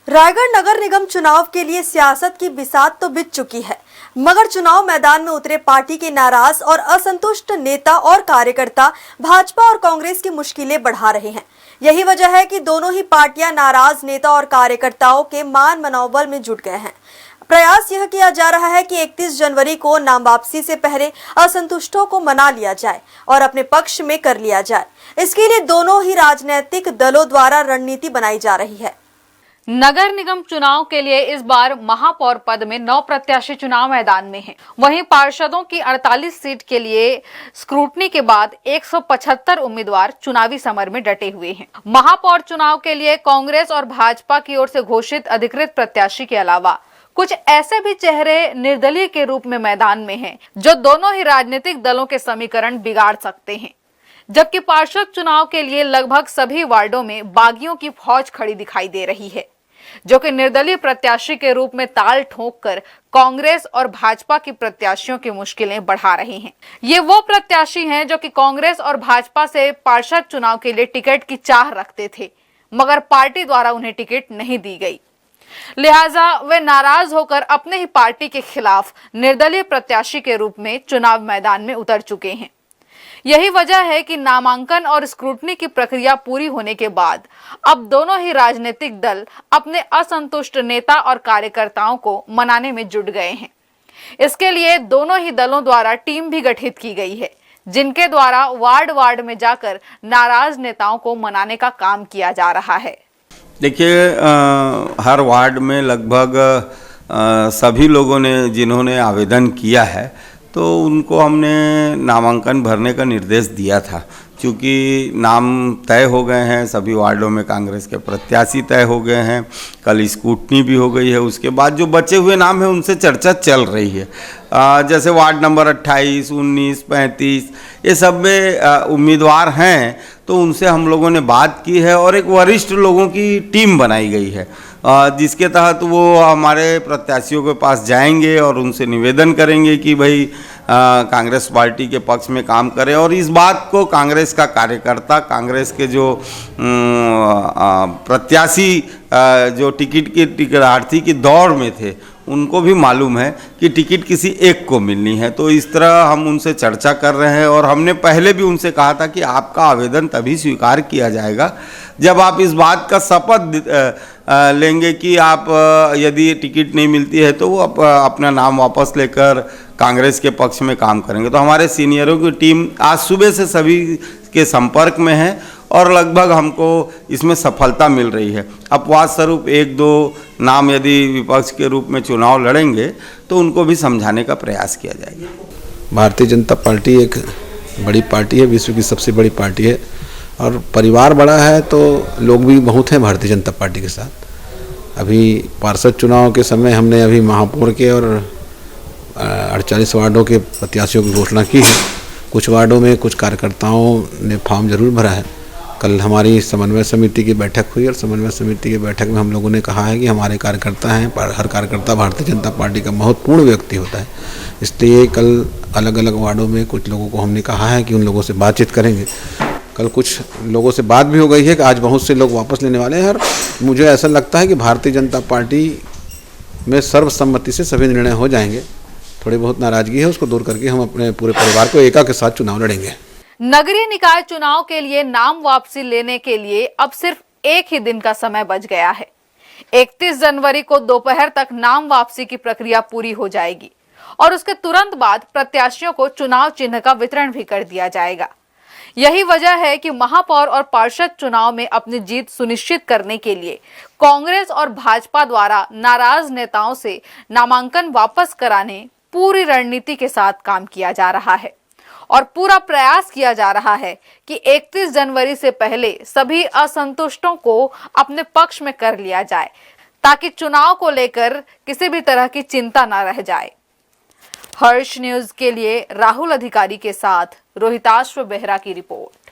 रायगढ़ नगर निगम चुनाव के लिए सियासत की बिसात तो बिछ चुकी है, मगर चुनाव मैदान में उतरे पार्टी के नाराज और असंतुष्ट नेता और कार्यकर्ता भाजपा और कांग्रेस की मुश्किलें बढ़ा रहे हैं। यही वजह है कि दोनों ही पार्टियां नाराज नेता और कार्यकर्ताओं के मान मनोबल में जुट गए हैं। प्रयास यह किया जा रहा है कि 31 जनवरी को नाम वापसी से पहले असंतुष्टों को मना लिया जाए और अपने पक्ष में कर लिया जाए। इसके लिए दोनों ही राजनीतिक दलों द्वारा रणनीति बनाई जा रही है। नगर निगम चुनाव के लिए इस बार महापौर पद में 9 प्रत्याशी चुनाव मैदान में हैं। वहीं पार्षदों की 48 सीट के लिए स्क्रूटनी के बाद 175 उम्मीदवार चुनावी समर में डटे हुए हैं। महापौर चुनाव के लिए कांग्रेस और भाजपा की ओर से घोषित अधिकृत प्रत्याशी के अलावा कुछ ऐसे भी चेहरे निर्दलीय के रूप में मैदान में हैं, जो दोनों ही राजनीतिक दलों के समीकरण बिगाड़ सकते हैं। जबकि पार्षद चुनाव के लिए लगभग सभी वार्डों में बागियों की फौज खड़ी दिखाई दे रही है, जो कि निर्दलीय प्रत्याशी के रूप में ताल ठोक कर कांग्रेस और भाजपा की प्रत्याशियों की मुश्किलें बढ़ा रहे हैं। ये वो प्रत्याशी हैं जो कि कांग्रेस और भाजपा से पार्षद चुनाव के लिए टिकट की चाह रखते थे, मगर पार्टी द्वारा उन्हें टिकट नहीं दी गई। लिहाजा वे नाराज होकर अपने ही पार्टी के खिलाफ निर्दलीय प्रत्याशी के रूप में चुनाव मैदान में उतर चुके हैं। यही वजह है कि नामांकन और स्क्रूटनी की प्रक्रिया पूरी होने के बाद अब दोनों ही राजनीतिक दल अपने असंतुष्ट नेता और कार्यकर्ताओं को मनाने में जुट गए हैं। इसके लिए दोनों ही दलों द्वारा टीम भी गठित की गई है, जिनके द्वारा वार्ड वार्ड में जाकर नाराज नेताओं को मनाने का काम किया जा रहा है। देखिए, हर वार्ड में लगभग सभी लोगों ने जिन्होंने आवेदन किया है तो उनको हमने नामांकन भरने का निर्देश दिया था। क्योंकि नाम तय हो गए हैं, सभी वार्डों में कांग्रेस के प्रत्याशी तय हो गए हैं, कल स्क्रूटनी भी हो गई है। उसके बाद जो बचे हुए नाम हैं उनसे चर्चा चल रही है। जैसे वार्ड नंबर 28, 19, 35 ये सब में उम्मीदवार हैं, तो उनसे हम लोगों ने बात की है और एक वरिष्ठ लोगों की टीम बनाई गई है, जिसके तहत वो हमारे प्रत्याशियों के पास जाएंगे और उनसे निवेदन करेंगे कि भाई कांग्रेस पार्टी के पक्ष में काम करें। और इस बात को कांग्रेस का कार्यकर्ता, कांग्रेस के जो प्रत्याशी जो टिकट के टिकटार्थी की दौड़ में थे, उनको भी मालूम है कि टिकट किसी एक को मिलनी है। तो इस तरह हम उनसे चर्चा कर रहे हैं और हमने पहले भी उनसे कहा था कि आपका आवेदन तभी स्वीकार किया जाएगा जब आप इस बात का शपथ लेंगे कि आप यदि टिकट नहीं मिलती है तो वो अपना नाम वापस लेकर कांग्रेस के पक्ष में काम करेंगे। तो हमारे सीनियरों की टीम आज सुबह से सभी के संपर्क में है और लगभग हमको इसमें सफलता मिल रही है। अपवाद स्वरूप 1-2 नाम यदि विपक्ष के रूप में चुनाव लड़ेंगे तो उनको भी समझाने का प्रयास किया जाएगा। भारतीय जनता पार्टी एक बड़ी पार्टी है, विश्व की सबसे बड़ी पार्टी है और परिवार बड़ा है तो लोग भी बहुत हैं भारतीय जनता पार्टी के साथ। अभी पार्षद चुनाव के समय हमने अभी महापौर के और 48 वार्डों के प्रत्याशियों की घोषणा की है। कुछ वार्डों में कुछ कार्यकर्ताओं ने फॉर्म जरूर भरा है। कल हमारी समन्वय समिति की बैठक हुई और समन्वय समिति की बैठक में हम लोगों ने कहा है कि हमारे कार्यकर्ता हैं, हर कार्यकर्ता भारतीय जनता पार्टी का महत्वपूर्ण व्यक्ति होता है। इसलिए कल अलग अलग वार्डों में कुछ लोगों को हमने कहा है कि उन लोगों से बातचीत करेंगे। कल कुछ लोगों से बात भी हो गई है कि आज बहुत से लोग वापस लेने वाले हैं और मुझे ऐसा लगता है कि भारतीय जनता पार्टी में सर्वसम्मति से सभी निर्णय हो जाएंगे। थोड़ी बहुत नाराजगी है, उसको दूर करके हम अपने पूरे परिवार को एका के साथ चुनाव लड़ेंगे। नगरीय निकाय चुनाव के लिए नाम वापसी लेने के लिए अब सिर्फ एक ही दिन का समय बच गया है। 31 जनवरी को दोपहर तक नाम वापसी की प्रक्रिया पूरी हो जाएगी और उसके तुरंत बाद प्रत्याशियों को चुनाव चिन्ह का वितरण भी कर दिया जाएगा। यही वजह है कि महापौर और पार्षद चुनाव में अपनी जीत सुनिश्चित करने के लिए कांग्रेस और भाजपा द्वारा नाराज नेताओं से नामांकन वापस कराने पूरी रणनीति के साथ काम किया जा रहा है और पूरा प्रयास किया जा रहा है कि 31 जनवरी से पहले सभी असंतुष्टों को अपने पक्ष में कर लिया जाए, ताकि चुनाव को लेकर किसी भी तरह की चिंता न रह जाए। हर्ष न्यूज के लिए राहुल अधिकारी के साथ रोहिताश्व बेहरा की रिपोर्ट।